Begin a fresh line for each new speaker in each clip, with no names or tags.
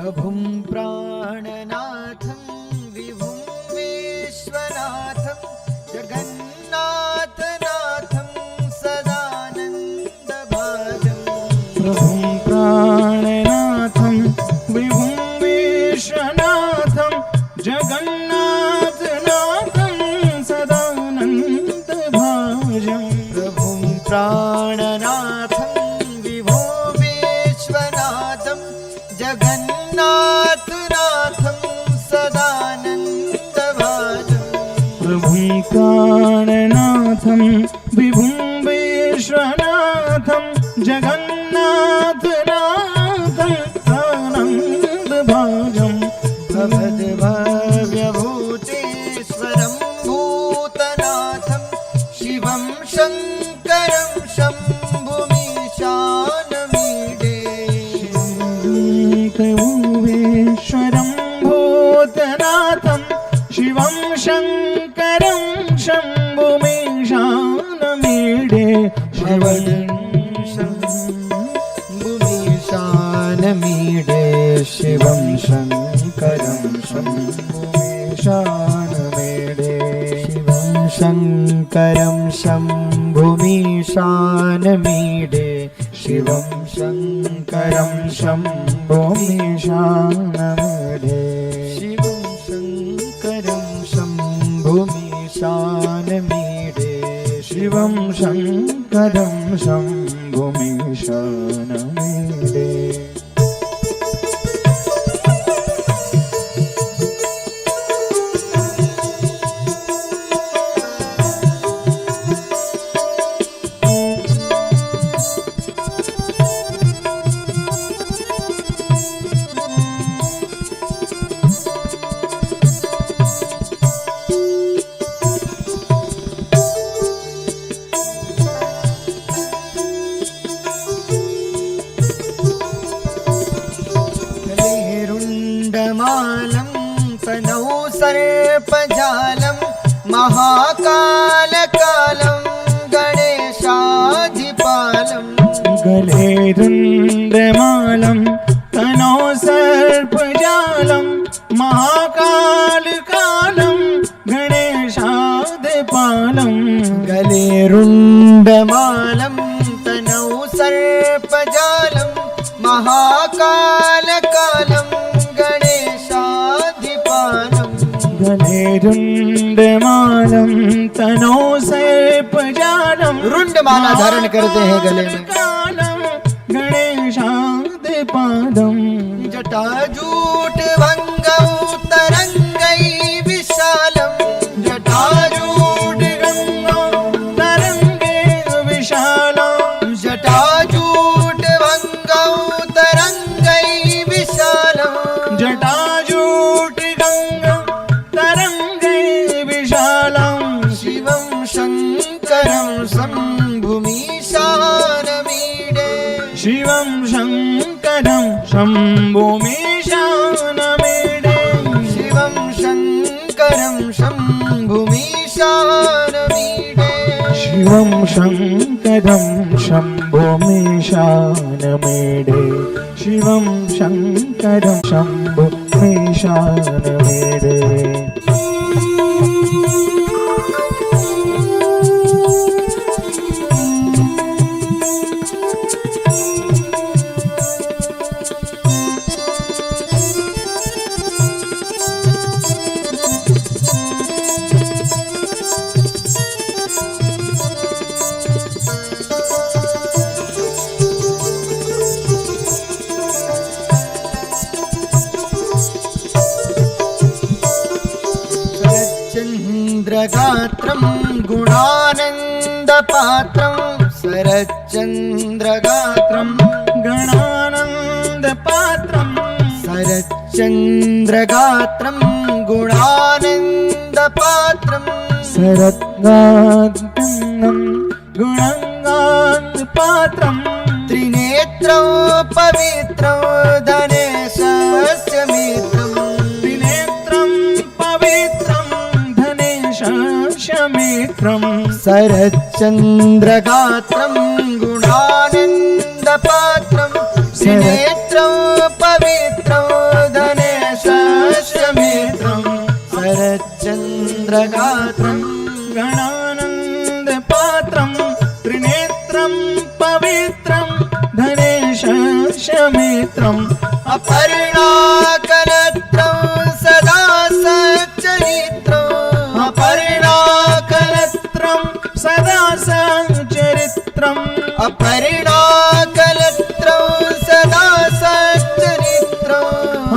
प्रभुं प्राणनाथं विभुं विश्वनाथं जगन्नाथनाथं सदानन्दभाजं
प्रभुं प्राणनाथं विभुं विश्वनाथं जगन्नाथनाथं सदानन्दभाजं
प्रभुं प्राणनाथं विभुं विश्वनाथं जगन्नाथनाथं सदानन्दभाजं
प्रभुं प्राणनाथं विभुं विश्वनाथं जगन्नाथनाथं सदानन्दभाजं
भवद्भव्यभूतेश्वरं भूतनाथं शिवं शङ्करं शम्भुमीशानमीडे
शङ्करं भूतनाथं शिवं शङ्करं शम्भुमीशानमीडे
शम्भुमीशानमीडे शिवं शङ्करं शम्भुमीशानमीडे शिवं शङ्करं शम्भुमीशानमीडे शिवं शङ्करं शम्भुमीशानमीडे शिवं शङ्करं शम्भुमीशानमीडे
शिवं शङ्करं शम्भुमीशानमीडे
रुण्डमालं तनौ सर्पजालं महाकालकालं गणेशाधिपालं
गले रुण्डमालं तनौ सर्पजालं महाकालकालं गणेशाधिपालं
गले रुण्डमालं तनौ सर्पजालं महाकालकालं गणेशाधिपालं
गले रुण्डमालं तनौ सर्पजालं
रुण्डमाला धारण करते हैं गले में
गणेशाधिपादं
जटाजूट भंगौ तरंगै विशालं जटाजूट
गङ्गौ तरङ्गे विशालं
जटाजूट भंगौ तरंगै विशालं
जटाजूट गङ्गौ तरङ्गे विशालं
शिवं शङ्करं शम्भुमीशानमीडे
शिवं शङ्करं शम्भुमीशानमीडे
शिवं शङ्करं शम्भुमीशानमीडे
शिवं शङ्करं शम्भुमीशानमीडे शिवं शङ्करं शम्भुमीशानमीडे
चन्द्रगात्रं गुणानन्दपात्रं शरच्चन्द्रगात्रं
गणानन्दपात्रं
शरच्चन्द्रगात्रं गुणानन्दपात्रं
शरद्गात्रं गुणानन्दपात्रं
त्रिनेत्रं पवित्रं धनेशस्य मित्रं
त्रिनेत्रं पवित्रं धनेशस्य मित्रं
शरच्चन्द्रगात्रं गुणानन्दपात्रं त्रिनेत्रं पवित्रं सहस्रगात्रम्
गणानन्दपात्रं त्रिनेत्रं पवित्रं धनेशमित्रम्
अपर्णाकलत्रं सदा सच्चरित्रम्
अपर्णाकलत्रं सदा सच्चरित्रम्
अपर्णाकलत्रं सदा सच्चरित्रम्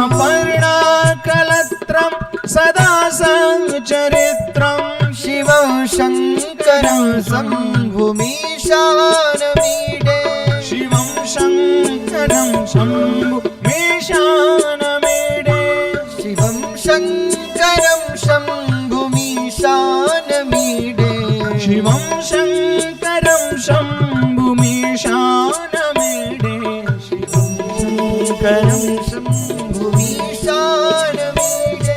अपर्णाकलत्रं सदा सच्चरित्रम्
शिवं शङ्करं शम्भुमीशानमीडे
शिवं शङ्करं शम्भुमीशानमीडे
शिवं शङ्करं शम्भुमीशानमीडे
शिवं शङ्करं शम्भुमीशानमीडे शिवं शङ्करं
शम्भुमीशानमीडे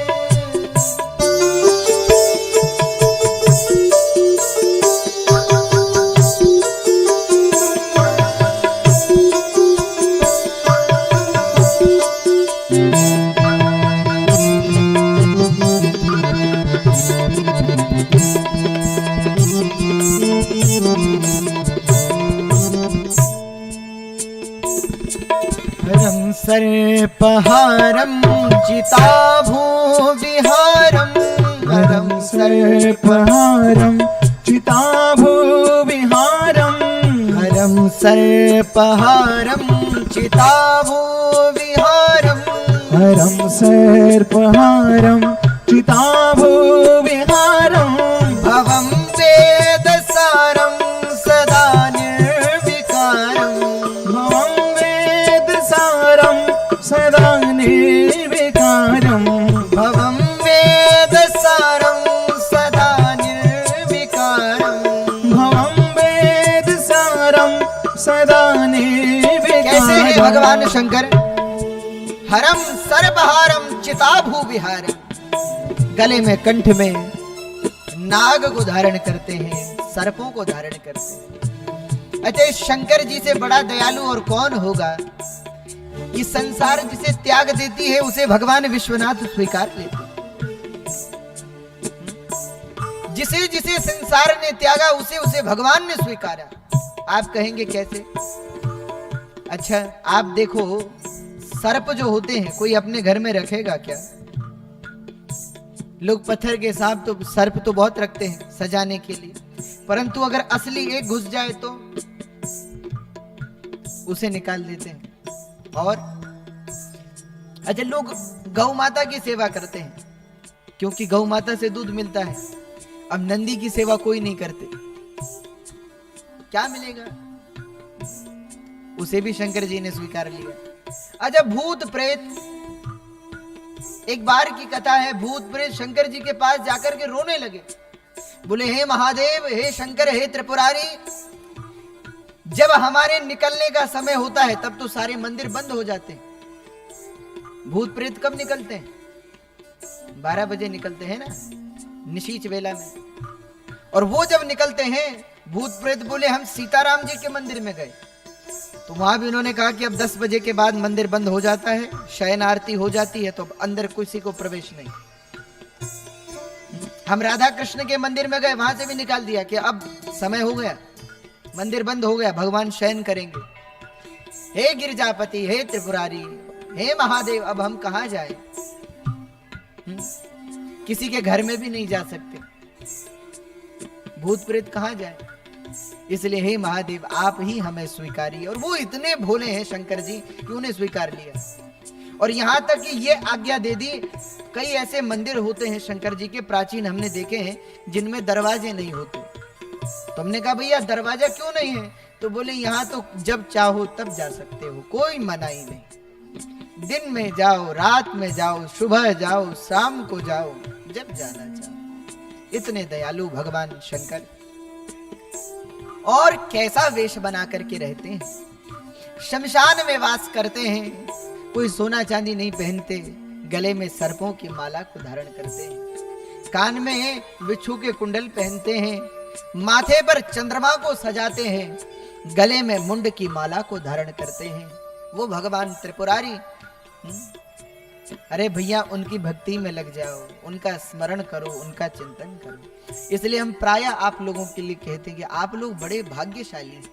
हरं सर्पहारं चिताभूविहारं हरं
सर्पहारं चिताभूविहारं
हरं सर्पहारं चिताभूविहारं
हरं सर्पहारं चिताभूविहारं
भवं वेदसारं सदा निर्विकारं
भवं वेदसारं सदा निर्विकारं
भवं वेदसारं सदा निर्विकारं
भवं वेदसारं सदा निर्विकारं।
कैसे है भगवान शंकर? हरम सर्पहारम चिताभू विहारम, गले में कंठ में नाग को धारण करते हैं, सर्पों को धारण करते हैं। अतः शंकर जी से बड़ा दयालु और कौन होगा? कि संसार जिसे त्याग देती है उसे भगवान विश्वनाथ स्वीकार लेते हैं। जिसे जिसे संसार ने त्यागा उसे उसे भगवान ने स्वीकारा। आप कहेंगे कैसे? अच्छा आप देखो, सर्प जो होते हैं कोई अपने घर में रखेगा क्या? लोग पत्थर के सांप तो सर्प तो बहुत रखते हैं सजाने के लिए, परंतु अगर असली एक घुस जाए तो उसे निकाल देते हैं। और अच्छा लोग गौ माता की सेवा करते हैं क्योंकि गौ माता से दूध मिलता है। अब नंदी की सेवा कोई नहीं करते, क्या मिलेगा? उसे भी शंकर जी ने स्वीकार लिया। अच्छा भूत प्रेत, एक बार की कथा है, भूत प्रेत शंकर जी के पास जाकर के रोने लगे, बोले हे महादेव, हे शंकर, हे त्रिपुरारी, जब हमारे निकलने का समय होता है तब तो सारे मंदिर बंद हो जाते हैं। भूत प्रेत कब निकलते हैं? 12 बजे निकलते हैं ना, निशीच वेला में। और वो जब निकलते हैं भूत प्रेत बोले हम सीताराम जी के मंदिर में गए, तो वहां भी उन्होंने कहा कि अब 10 बजे के बाद मंदिर बंद हो जाता है, शयन आरती हो जाती है, तो अब अंदर किसी को प्रवेश नहीं। हम राधा कृष्ण के मंदिर में गए, वहां से भी निकाल दिया कि अब समय हो गया, मंदिर बंद हो गया, भगवान शयन करेंगे। हे गिरजापति, हे त्रिपुरारी, हे महादेव, अब हम कहां जाए? किसी के घर में भी नहीं जा सकते, भूत प्रेत कहां जाए? इसलिए हे महादेव आप ही हमें स्वीकारिए। और वो इतने भोले हैं शंकर जी कि उन्हें स्वीकार लिया। और यहां तक कि ये आज्ञा दे दी, कई ऐसे मंदिर होते हैं शंकर जी के प्राचीन हमने देखे हैं जिनमें दरवाजे नहीं होते। तो हमने कहा भैया दरवाजा क्यों नहीं है? तो बोले यहां तो जब चाहो तब जा सकते हो, कोई मनाही नहीं। दिन में जाओ, रात में जाओ, सुबह जाओ, शाम को जाओ, जब जाना चाहो। इतने दयालु भगवान शंकर। और कैसा वेश बना करके रहते हैं, शमशान में वास करते हैं, कोई सोना चांदी नहीं पहनते, गले में सर्पों की माला को धारण करते हैं, कान में बिच्छू के कुंडल पहनते हैं, माथे पर चंद्रमा को सजाते हैं, गले में मुंड की माला को धारण करते हैं। वो भगवान त्रिपुरारी अरे भैया उनकी भक्ति में लग जाओ, उनका स्मरण करो, उनका चिंतन करो। इसलिए हम प्रायः आप लोगों के लिए कहते हैं कि आप लोग बड़े भाग्यशाली हैं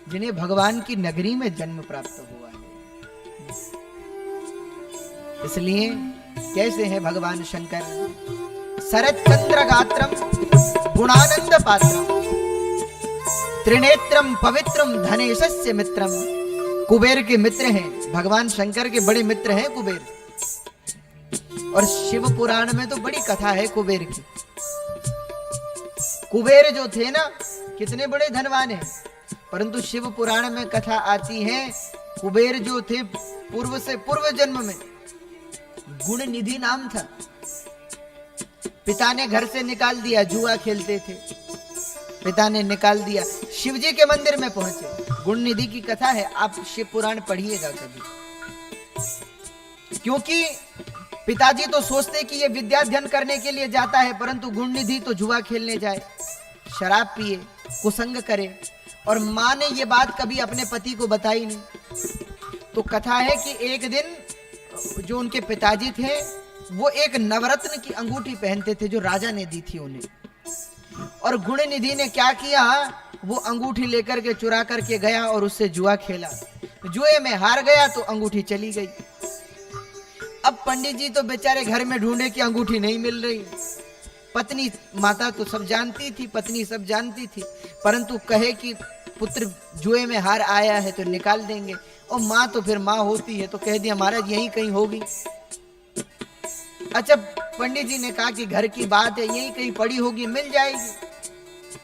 जिन्हें भगवान की नगरी में जन्म प्राप्त हुआ है। इसलिए कैसे हैं भगवान शंकर? शरद चंद्र गात्रम गुणानंद पात्रम त्रिनेत्रम पवित्रम धनेशस्य मित्रम। कुबेर के मित्र हैं भगवान शंकर के, बड़े मित्र हैं कुबेर। और शिव पुराण में तो बड़ी कथा है कुबेर की। कुबेर जो थे ना कितने बड़े धनवान हैं, परंतु शिव पुराण में कथा आती है कुबेर जो थे पूर्व जन्म में गुण निधि नाम था। पिता ने घर से निकाल दिया, जुआ खेलते थे, पिता ने निकाल दिया। शिव जी के मंदिर में पहुंचे। गुण निधि की कथा है, आप शिव पुराण पढ़िएगा कभी। क्योंकि पिताजी तो सोचते कि ये विद्या अध्ययन करने के लिए जाता है, परंतु गुण निधि तो जुआ खेलने जाए, शराब पिए, कुसंग करे। और मां ने ये बात कभी अपने पति को बताई नहीं। तो कथा है कि एक दिन जो उनके पिताजी थे वो एक नवरत्न की अंगूठी पहनते थे जो राजा ने दी थी उन्हें। और गुण निधि ने क्या किया, वो अंगूठी लेकर के चुरा करके गया और उससे जुआ खेला। जुए में हार गया तो अंगूठी चली गई। अब पंडित जी तो बेचारे घर में ढूंढे कि अंगूठी नहीं मिल रही। पत्नी, माता तो सब जानती थी, पत्नी सब जानती थी, परंतु कहे कि पुत्र जुए में हार आया है तो निकाल देंगे। और माँ तो फिर माँ होती है तो कह दिया महाराज यहीं कहीं होगी। अच्छा, पंडित जी ने कहा कि घर की बात है, यहीं कहीं पड़ी होगी, मिल जाएगी।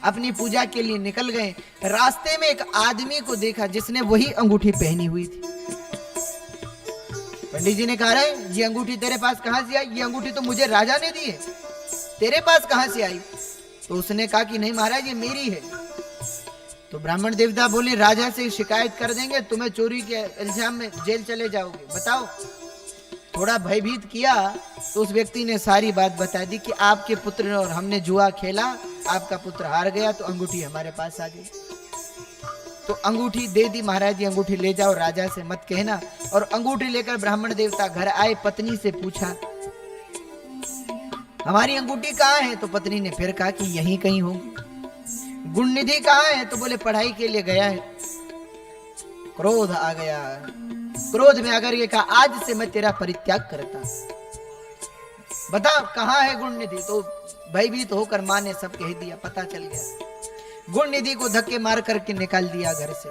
अपनी पूजा के लिए निकल गए। रास्ते में एक आदमी को देखा जिसने वही अंगूठी पहनी हुई थी। पंडित जी ने कहा रहे ये अंगूठी तेरे पास कहां से आई? ये अंगूठी तो मुझे राजा ने दी है, तेरे पास कहां से आई? तो उसने कहा कि नहीं महाराज ये मेरी है। तो ब्राह्मण देवता बोले राजा से शिकायत कर देंगे, तुम्हें चोरी के इल्जाम में जेल चले जाओगे, बताओ। थोड़ा भयभीत किया तो उस व्यक्ति ने सारी बात बता दी कि आपके पुत्र ने और हमने जुआ खेला, आपका पुत्र हार गया तो अंगूठी हमारे पास आ गई। तो अंगूठी दे दी, महाराज ये अंगूठी ले जाओ, राजा से मत कहना। और अंगूठी लेकर ब्राह्मण देवता घर आए। पत्नी से पूछा हमारी अंगूठी कहाँ है? तो पत्नी ने फिर कहा कि यहीं कहीं होगी। गुण निधि कहाँ है? तो बोले पढ़ाई के लिए गया है। क्रोध आ गया। क्रोध में अगर ये कहा आज से मैं तेरा परित्याग करता, बता कहाँ है गुण निधि? तो भयभीत होकर मां ने सब कह दिया, पता चल गया। गुण निधि को धक्के मार करके निकाल दिया घर से।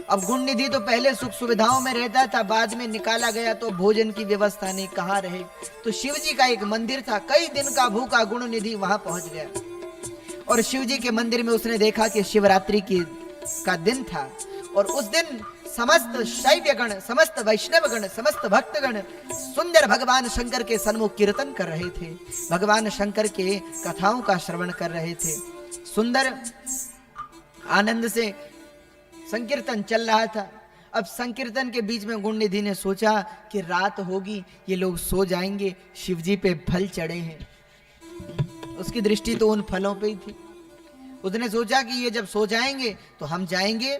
अब गुण निधि तो पहले सुख सुविधाओं में रहता था, बाद में निकाला गया तो भोजन की व्यवस्था नहीं, कहाँ रहे। तो शिव जी का एक मंदिर था, कई दिन का भूखा गुण निधि वहां पहुंच गया। और शिव जी के मंदिर में उसने देखा कि शिवरात्रि का दिन था। और उस दिन समस्त शैव्य गण, समस्त वैष्णव गण, समस्त भक्त गण सुंदर भगवान शंकर के सन्मुख कीर्तन कर रहे थे, भगवान शंकर के कथाओं का श्रवण कर रहे थे। सुंदर आनंद से संकीर्तन चल रहा था। अब संकीर्तन के बीच में गुण निधि ने सोचा कि रात होगी, ये लोग सो जाएंगे, शिव जी पे फल चढ़े हैं। उसकी दृष्टि तो उन फलों पे ही थी। उसने सोचा कि ये जब सो जाएंगे तो हम जाएंगे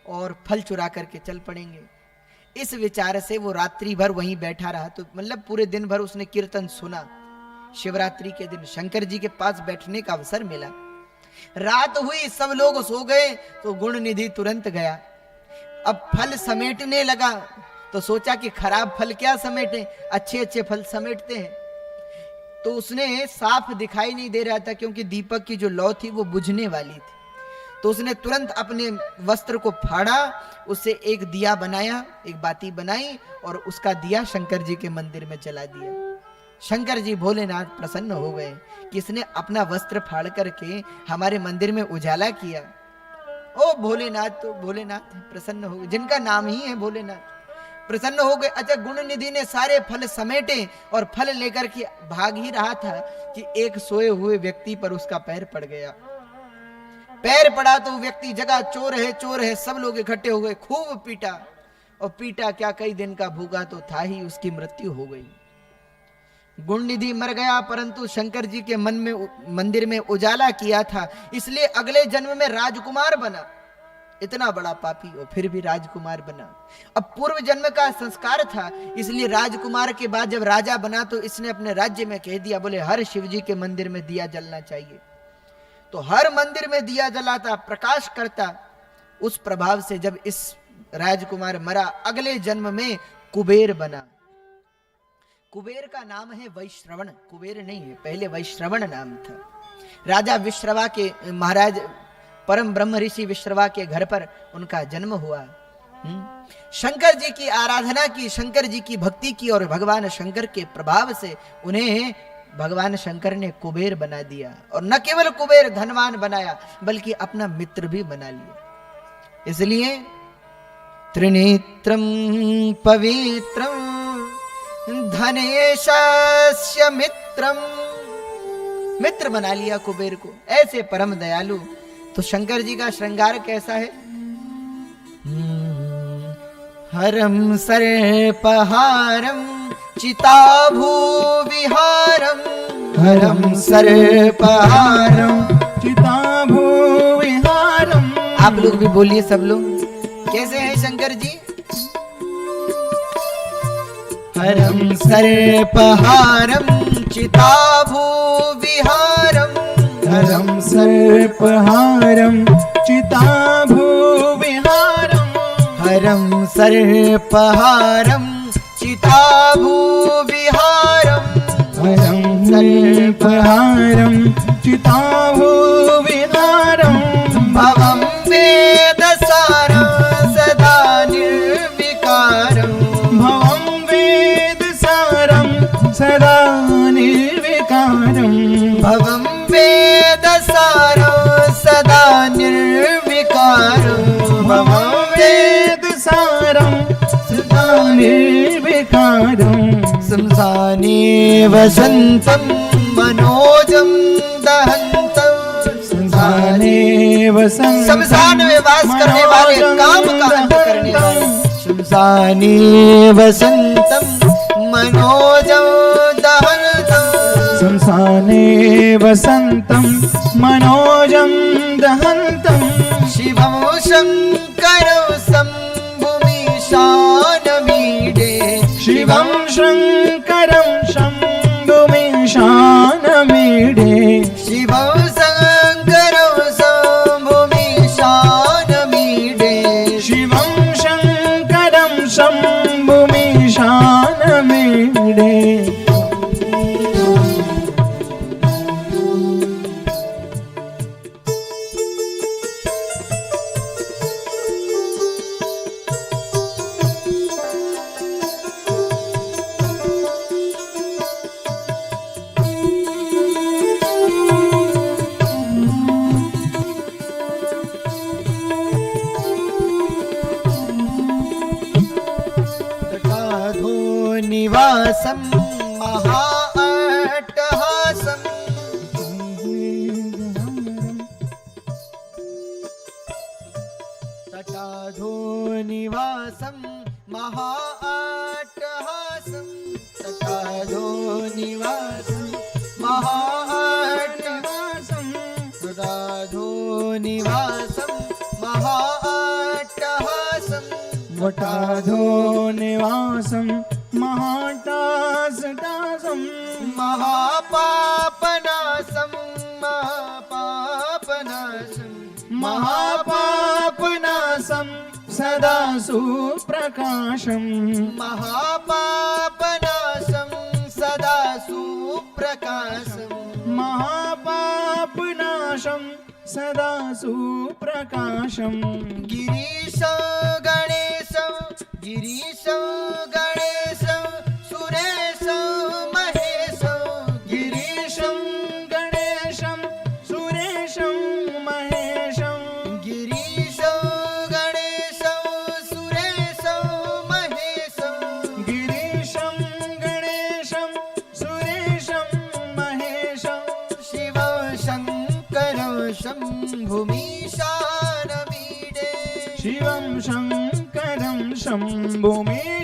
और फल चुरा करके चल पड़ेंगे। इस विचार से वो रात्रि भर वहीं बैठा रहा। तो मतलब पूरे दिन भर उसने कीर्तन सुना। शिवरात्रि के दिन शंकर जी के पास बैठने का अवसर मिला। रात हुई, सब लोग सो गए तो गुण निधि तुरंत गया। अब फल समेटने लगा तो सोचा कि खराब फल क्या समेटे, अच्छे अच्छे फल समेटते हैं। तो उसने साफ दिखाई नहीं दे रहा था क्योंकि दीपक की जो लौ थी वो बुझने वाली थी। तो उसने तुरंत अपने वस्त्र को फाड़ा, उससे एक दिया बनाया, एक बाती बनाई और उसका दिया शंकर जी के मंदिर में जला दिया। शंकर जी भोलेनाथ प्रसन्न हो गए कि इसने अपना वस्त्र फाड़ करके हमारे मंदिर में उजाला किया। ओ भोलेनाथ, तो भोलेनाथ प्रसन्न हो गए, जिनका नाम ही है भोलेनाथ, प्रसन्न हो गए। अच्छा, गुण निधि ने सारे फल समेटे और फल लेकर के भाग ही रहा था कि एक सोए हुए व्यक्ति पर उसका पैर पड़ गया। पैर पड़ा तो व्यक्ति जगह चोर है, सब लोग इकट्ठे हो गए, खूब पीटा। और पीटा क्या, कई दिन का भूखा तो था ही, उसकी मृत्यु हो गई। गुण निधि मर गया, परंतु शंकर जी के मंदिर में उजाला किया था, इसलिए अगले जन्म में राजकुमार बना। इतना बड़ा पापी और फिर भी राजकुमार बना। अब पूर्व जन्म का संस्कार था, इसलिए राजकुमार के बाद जब राजा बना तो इसने अपने राज्य में कह दिया, बोले हर शिव जी के मंदिर में दिया जलना चाहिए। तो हर मंदिर में दिया जलाता, प्रकाश करता। उस प्रभाव से जब इस राजकुमार मरा, अगले जन्म में कुबेर बना। कुबेर का नाम है वैश्रवण, कुबेर नहीं है, पहले वैश्रवण नाम था। राजा विश्रवा के, महाराज परम ब्रह्म ऋषि विश्रवा के घर पर उनका जन्म हुआ। शंकर जी की आराधना की, शंकर जी की भक्ति की और भगवान शंकर के प्रभाव से उन्हें भगवान शंकर ने कुबेर बना दिया। और न केवल कुबेर धनवान बनाया, बल्कि अपना मित्र भी बना लिया। इसलिए त्रिनेत्रम पवित्रम धनेशस्य मित्रम, मित्र बना लिया कुबेर को। ऐसे परम दयालु। तो शंकर जी का श्रृंगार कैसा है? हरम सर्पहारम चिताभू विहारम,
हरम सर्पहारम चिताभू विहारम।
आप लोग भी बोलिए, सब लोग। कैसे हैं शंकर जी?
हरम
सर्पहारम चिताभू विहारम,
हरम सर्पहारम चिताभू विहारम,
हरम सर्पहारम चिताभू विहारम,
हरम सर्पहारम चिताभू विहारम।
भवं वेदसारं सदा निर्विकारं,
भवं वेदसारं सदा निर्विकारं,
भवं वेदसारं सदा निर्विकारं,
भवं वेदसारं सदा निर्विकारं।
शमशाने वसन्तं मनोजं दहन्तं,
शमशाने वसन्तं
शमशान में वास करने वाले, काम का अंत करने वाले। शमशाने वसन्तं मनोजं दहन्तं,
शमशाने वसन्तं मनोजं दहन्तं,
शिवं शङ्करं शम्भुमीशानमीडे,
शिवं शङ्करं शम्भुमीशानमीडे,
शिवं शङ्करं शम्भुमीशानमीडे,
शिवं शङ्करं शम्भुमीशानमीडे।
निवासं महाअट्टहासं, तटाधो निवासं महाअट्टहासं, तटाधो निवासं महाअट्टहासं, तटाधो निवासं महाअट्टहासं,
वटाधो निवासं महाटासटासं,
महापापनाशं महापापनाशं,
महापापनाशं सदा सुप्रकाशं,
महापापनाशं सदा सुप्रकाशं,
महापापनाशं सदा सुप्रकाशं।
गिरीशं गणेशं, गिरीशं गणेशं सुरेशं महेशं,
गिरीशं गणेशं सुरेशं महेशं,
गिरीशं गणेशं सुरेशं महेशं,
गिरीशं गणेशं सुरेशं महेशं,
शिवं शङ्करं शम्भुमीशानमीडे,
शिवं शङ्करं शम्भुमीशानमीडे,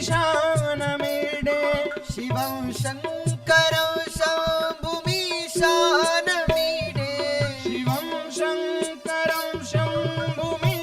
शिवं शङ्करं शम्भुमीशानमीडे,
शिवं शङ्करं शम्भुमीशानमीडे।